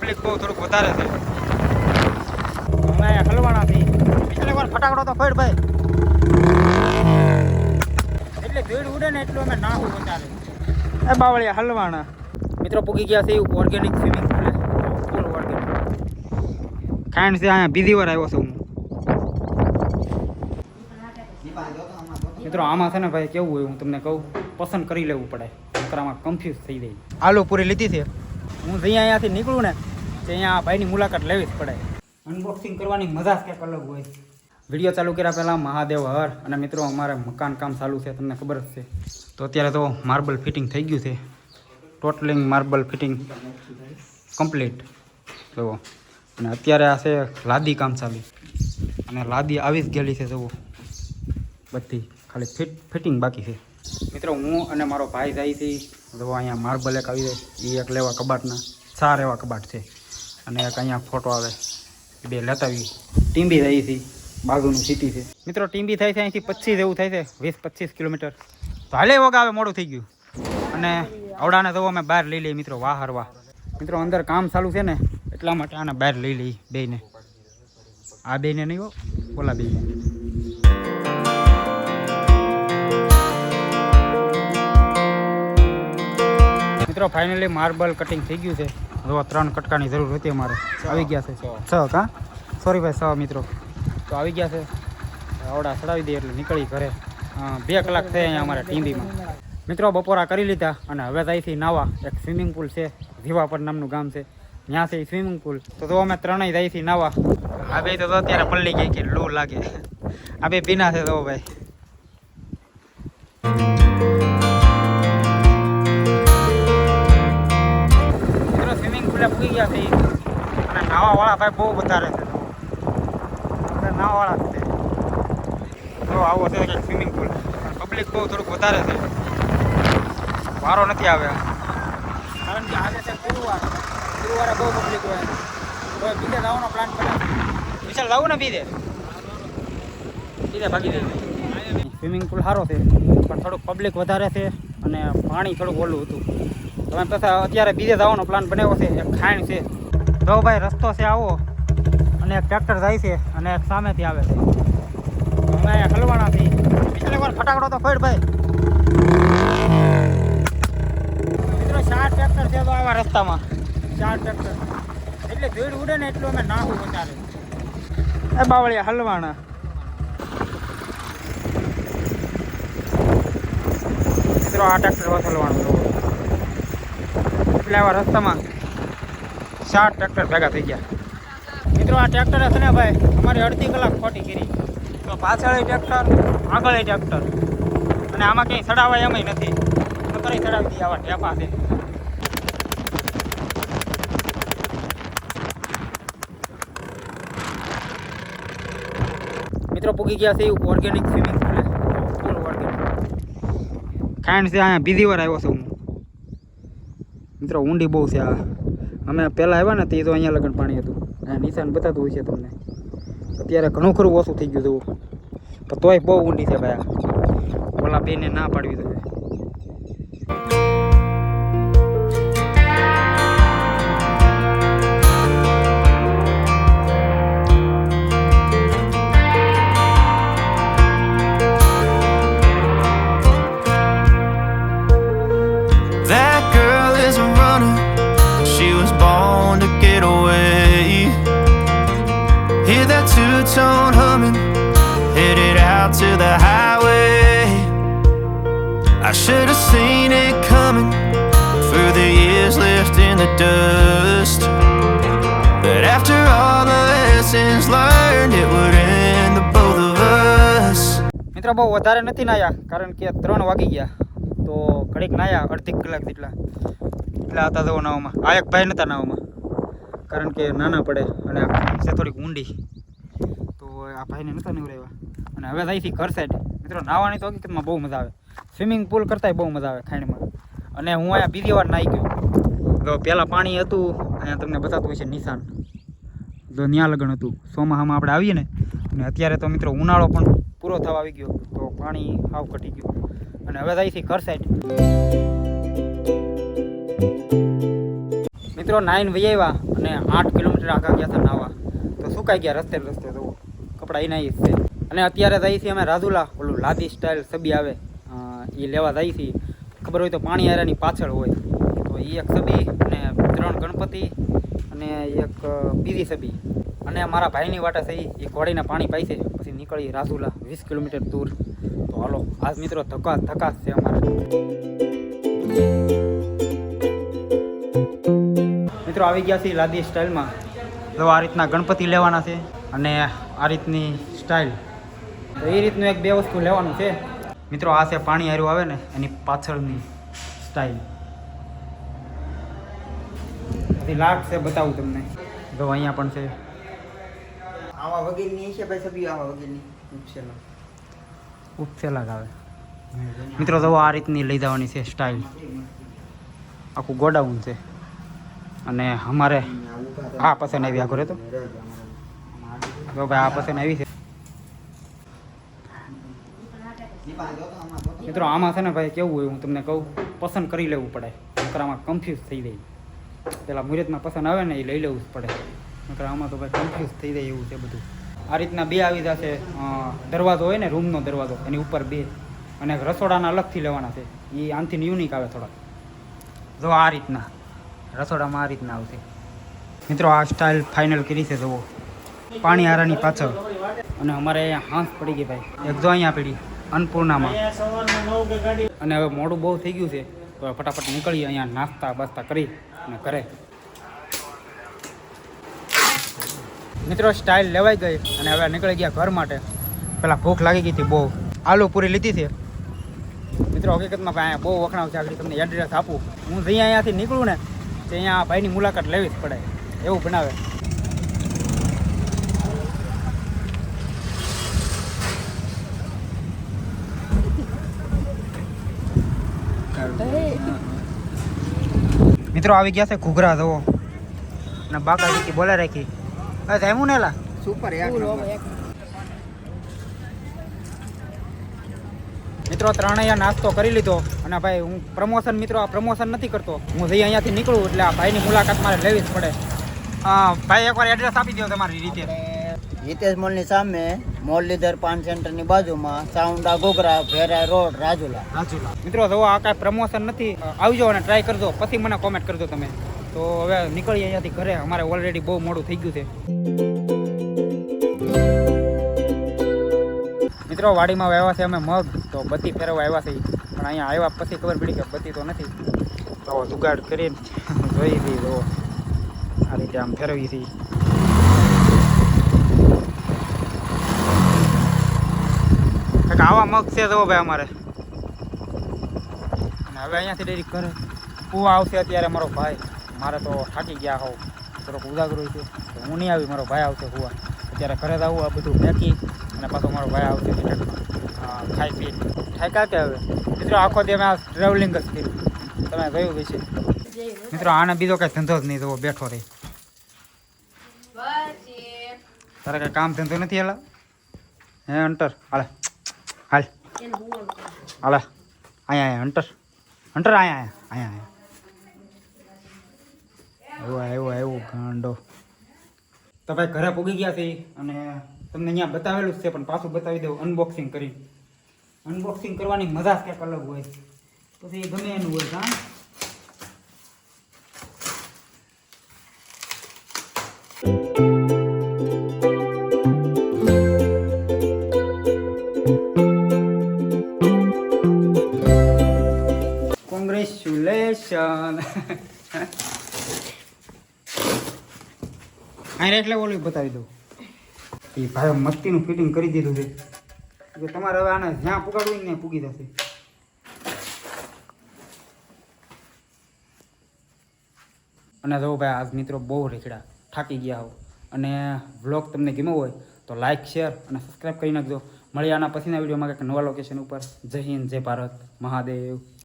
Public બહુ થોડુંક વધારે છે. અમે અહીંયા હલવાણાથી કેટલીક વાર ફટાકડો તો ફોડ ભાઈ, એટલે ભીડ ઉડે ને એટલું અમે નાહું વધારે. એ બાવળિયા હલવાણા મિત્રો પૂગી ગયા છે ઓર્ગેનિક સ્વિમિંગ પુલ, ફૂલ ઓર્ગેનિક ખાંડ છે. અહીંયા બીજી વાર આવ્યો છું હું. મિત્રો આમાં છે ને ભાઈ કેવું હોય હું તમને કહું, પસંદ કરી લેવું પડે, આમાં કન્ફ્યુઝ થઈ જાય. આલુ પૂરી લીધી છે હું, જઈ અહીંયાથી નીકળું ને તો અહીંયા ભાઈની મુલાકાત લેવી જ પડે. અનબોક્સિંગ કરવાની મજા જ કંઈક અલગ હોય. વિડીયો ચાલુ કર્યા પહેલાં મહાદેવ હર. અને મિત્રો અમારે મકાન કામ ચાલુ છે, તમને ખબર જ છે. તો અત્યારે તો માર્બલ ફિટિંગ થઈ ગયું છે, ટોટલિંગ માર્બલ ફિટિંગ કમ્પ્લીટ જુઓ. અને અત્યારે આ છે લાદી કામ ચાલુ, અને લાદી આવી જ ગયેલી છે જુઓ બધી, ખાલી ફિટિંગ બાકી છે. મિત્રો હું અને મારો ભાઈ જાય છે જો અહીંયા માર્બલ એક આવી જાય, એ એક લેવા કબાટના 4 એવા કબાટ છે, અને એક અહીંયા ફોટો આવે એ 2 લેતા આવી. ટીંબી જાય છે, બાગુનું સિટી છે મિત્રો. ટીંબી થાય છે અહીંથી 25 જેવું થાય છે, 20-25 કિલોમીટર. તો હાલે વગ આવે, મોડું થઈ ગયું. અને આવડાને તો અમે બહાર લઈ લઈએ મિત્રો, વાહ હરવા. મિત્રો અંદર કામ ચાલુ છે ને એટલા માટે આને બહાર લઈ લઈ બેને. આ બેને નહીં હો, ઓલા બેને. મિત્રો ફાઇનલી માર્બલ કટિંગ થઈ ગયું છે. જો 3 કટકાની જરૂર હતી અમારે, આવી ગયા છે 6 કા સોરી ભાઈ 6 મિત્રો તો આવી ગયા છે. આવડા ચડાવી દઈએ એટલે નીકળી ઘરે. 2 કલાક થઈ અહીંયા અમારે ટીંબીમાં. મિત્રો બપોરા કરી લીધા અને હવે ત્યાંથી નાવા એક સ્વિમિંગ પુલ છે, જીવાપર નામનું ગામ છે, ત્યાં છે સ્વિમિંગ પુલ. તો અમે 3 ત્યાંથી નાવા. આ બે તો અત્યારે પલ્લી ગઈ કે લૂ લાગે. આ બે પીના છે તો ભાઈ. પૂરી ગયા છે અને નાવા વાળા ભાઈ બહુ વધારે છે. આપણે નાવા વાળા છે તો આવો છે કે સ્વિમિંગ પુલ. પબ્લિક બહુ થોડુંક વધારે છે, વારો નથી આવ્યા કારણ કે આજે છે ગુરુવારે બહુ પબ્લિક હોય. તો બીજે જવાનો પ્લાન કરે. વિશાલ જવું ને બીજે ભાગી દે. સ્વિમિંગ પુલ સારો છે પણ થોડુંક પબ્લિક વધારે છે અને પાણી થોડુંક ઓલું હતું. તમે પછી અત્યારે બીજે જવાનો પ્લાન બનાવ્યો છે. એક ખાણ છે જો ભાઈ, રસ્તો છે આવો, અને એક ટ્રેક્ટર જાય છે અને એક સામેથી આવે છે. અમે અહીંયા હલવાણાથી કેટલીક વાર ફટાકડો તો ફોડ ભાઈ. મિત્રો 4 ટ્રેક્ટર છે તો આવા રસ્તામાં 4 ટ્રેક્ટર, એટલે ભીડ ઉડે ને એટલું અમે નાહું વધારે. એ બાવળિયા હલવાણા મિત્રો, આ ટ્રેક્ટર હલવાણું એટલે આવા રસ્તામાં 4 ટ્રેક્ટર ભેગા થઈ ગયા. મિત્રો આ ટ્રેક્ટર છે ને ભાઈ અમારી અડધી કલાક ખોટી કરી. તો પાછળ ટ્રેક્ટર, આગળ ટ્રેક્ટર, અને આમાં કંઈ ચડાવાય એમ નથી. તો કરી ચડાવી દઈએ, આવા ઢેપા છે. મિત્રો પૂગી ગયા છે ઓર્ગેનિક સ્વિમિંગ પુલ, ફૂલ ઓર્ગેનિક ખાંડ છે. અહીંયા બીજી વાર આવ્યો છું હું મિત્રો. ઊંડી બહુ છે આ. અમે પહેલાં આવ્યા ને તે તો અહીંયા લગન પાણી હતું. અહીંયા નિશાન બતાતું હોય છે તમને. અત્યારે ઘણું ખરું ઓછું થઈ ગયું હતું, પણ તોય બહુ ઊંડી છે ભાઈ. ઓલા બેને ના પાડવી તો. Tone humming, headed out to the highway. I should have seen it coming through the years left in the dust. But after all the lessons learned, it would end the both of us. મિત્રો બહુ વધારે નથી નાયા કારણ કે 3 વાગી ગયા. તો ઘડીક નાયા, અડધી કલાક જેટલા. એટલા હતા તો નાવામાં. આ એક ભાઈ નહોતા નાવામાં કારણ કે નાના પડે અને છે થોડીક ઊંડી. આ ભાઈને નહોતા નીવડાવ્યા. અને હવે અહીંથી ઘર સાઈડ મિત્રો નાહવાની તો હકીકતમાં બહુ મજા આવે. સ્વિમિંગ પુલ કરતાંય બહુ મજા આવે ખાણીમાં. અને હું અહીંયા બીજી વાર નાહી ગયો. તો પહેલાં પાણી હતું અહીંયા, તમને બતાતું હોય છે નિશાન. તો ત્યાં લગન હતું. ચોમાસામાં આપણે આવીએ ને, અને અત્યારે તો મિત્રો ઉનાળો પણ પૂરો થવા આવી ગયો, તો પાણી હાવ ઘટી ગયું. અને હવે અહીંથી ઘર સાઈડ મિત્રો 9 વહી આવ્યા અને 8 કિલોમીટર આગળ ગયા હતા નાવા તો સુકાઈ ગયા રસ્તે તો કપડાં એના જ છે. અને અત્યારે જઈએ છીએ અમે રાજુલા, ઓલું લાદી સ્ટાઇલ સબી આવે એ લેવા જઈએ છીએ. ખબર હોય તો પાણી આરાની પાછળ હોય તો એ એક સબી અને 3 ગણપતિ અને એક બીજી સબી અને મારા ભાઈની વાટે થઈ એ ઘોડીને પાણી પાઈ છે. પછી નીકળી રાજુલા 20 કિલોમીટર દૂર. તો હાલો આજ મિત્રો ધકાસ છે અમારે. મિત્રો આવી ગયા છે લાદી સ્ટાઇલમાં. તો આ રીતના ગણપતિ લેવાના છે અને આ રીતની સ્ટાઇલ. તો એ રીતનું એક બે વસ્તુ લેવાનું છે મિત્રો. આ છે પાણી હાર્યું આવે ને એની પાછળની સ્ટાઇલ. પછી લાગશે બતાવું તમને. જો અહીંયા પણ છે આવા વગેરેની છે ભાઈ સભી આવા વગેરેની ઉપસેલા જ આવે મિત્રો. જો આ રીતની લઈ જવાની છે સ્ટાઇલ. આખું ગોડાઉન છે અને અમારે આ પસંદ આવી આખો તો જો ભાઈ આ પસંદ આવી છે મિત્રો. આમાં છે ને ભાઈ કેવું હોય હું તમને કહું, પસંદ કરી લેવું પડે. નકર આમાં કન્ફ્યુઝ થઈ જાય. પેલા મુહૂર્તમાં પસંદ આવે ને એ લઈ લેવું જ પડે. નકર આમાં તો ભાઈ કન્ફ્યુઝ થઈ જાય એવું છે બધું. આ રીતના બે આવી જશે. દરવાજો હોય ને રૂમનો દરવાજો એની ઉપર બે અને રસોડાના અલગથી લેવાના છે. એ આનથી યુનિક આવે થોડા. જો આ રીતના રસોડામાં આ રીતના આવશે મિત્રો. આ સ્ટાઇલ ફાઇનલ કરી છે. જુઓ પાણી હારાની પાછળ. અને અમારે અહીંયા હાંસ પડી ગઈ ભાઈ. એક જો અહીંયા પડી અન્નપૂર્ણામાં. અને હવે મોડું બહુ થઈ ગયું છે તો ફટાફટ નીકળીએ અહીંયા નાસ્તા બાસ્તા કરી અને ઘરે. મિત્રો સ્ટાઇલ લેવાઈ ગઈ અને હવે નીકળી ગયા ઘર માટે. પેલા ભૂખ લાગી ગઈ હતી બહુ. આલુ પૂરી લીધી છે મિત્રો. હકીકતમાં ભાઈ અહીંયા બહુ વખણાવ છે. આગળ તમને એડ્રેસ આપું. હું જઈ અહીંયાથી નીકળું ને તો અહીંયા ભાઈની મુલાકાત લેવી જ પડે એવું બનાવે. મિત્રો આવી ગયા છે ઘૂઘરા જવો અને બાકા બોલે રાખી. જમું ને લા સુપર મિત્રો. ત્રણેય નાસ્તો કરી લીધો અને ભાઈ હું પ્રમોશન મિત્રો આ પ્રમોશન નથી કરતો. હું જઈ અહીંયાથી નીકળું એટલે આ ભાઈની મુલાકાત મારે લેવી જ પડે. ભાઈ એકવાર એડ્રેસ આપી દો તમારી રીતે. હિતેશ મોલની સામે મોરલીધર પાન સેન્ટરની બાજુમાં ચાઉંડા ગોગરા ભેરા રોડ રાજુલા. મિત્રો જો આ કાંઈ પ્રમોશન નથી. આવજો અને ટ્રાય કરજો પછી મને કોમેન્ટ કરજો તમે. તો હવે નીકળીએ અહીંયાથી ઘરે. અમારે ઓલરેડી બહુ મોડું થઈ ગયું છે મિત્રો. વાડીમાં વાવ્યા છે અમે મગ તો બત્તી ફેરવવા આવ્યા છે. પણ અહીંયા આવ્યા પછી ખબર પડી કે બત્તી તો નથી. તો જુગાડ કરીને જોઈ હતી. તો આ રીતે આમ ફેરવી હતી. આવા મગ છે જો ભાઈ અમારે. અને હવે અહીંયાથી ડેરી કરે કૂવા આવશે અત્યારે મારો ભાઈ. મારે તો થાકી ગયા હોવ થોડોક ઉદાગરો છે તો હું નહીં આવી. મારો ભાઈ આવશે કૂવા. અત્યારે ઘરે જ આવું આ બધું ફેંકી અને પાછો મારો ભાઈ આવશે ખાઈ પી થાક્યા કે હવે મિત્રો. આખો દી અમે આ ટ્રાવેલિંગ જ કર્યું. તમે જોયું વિશે મિત્રો. આને બીજો કાંઈ ધંધો જ નહીં તો બેઠો રહી. તારે કાંઈ કામ ધંધો નથી હાલા હે અંટર? હાલે હાલ હાલે અહીંયા અંટર અંટર અહીંયા એવું ગાંડો. તો ભાઈ ઘરે પૂગી ગયા છે અને તમને અહીંયા બતાવેલું જ છે પણ પાછું બતાવી દઉં અનબોક્સિંગ કરી. અનબોક્સિંગ કરવાની મજા જ કંઈક અલગ હોય. પછી ગમે એનું હોય. હા કોંગ્રેચ્યુલેશન. અહીં એટલે ઓલું બતાવી દઉં. એ ભાઈ મસ્તીનું ફિટિંગ કરી દીધું છે. તમારે હવે આને જ્યાં પુગાડવું ને પૂગી જશે. અને જો ભાઈ આજ મિત્રો બહુ રેખડા થાકી ગયા હો. અને વ્લોગ તમને ગમ્યો હોય તો લાઇક શેર અને સબસ્ક્રાઈબ કરી નાખજો. મળીએ આના પછીના વિડીયોમાં કંઈક નવા લોકેશન ઉપર. જય હિન્દ, જય ભારત, મહાદેવ.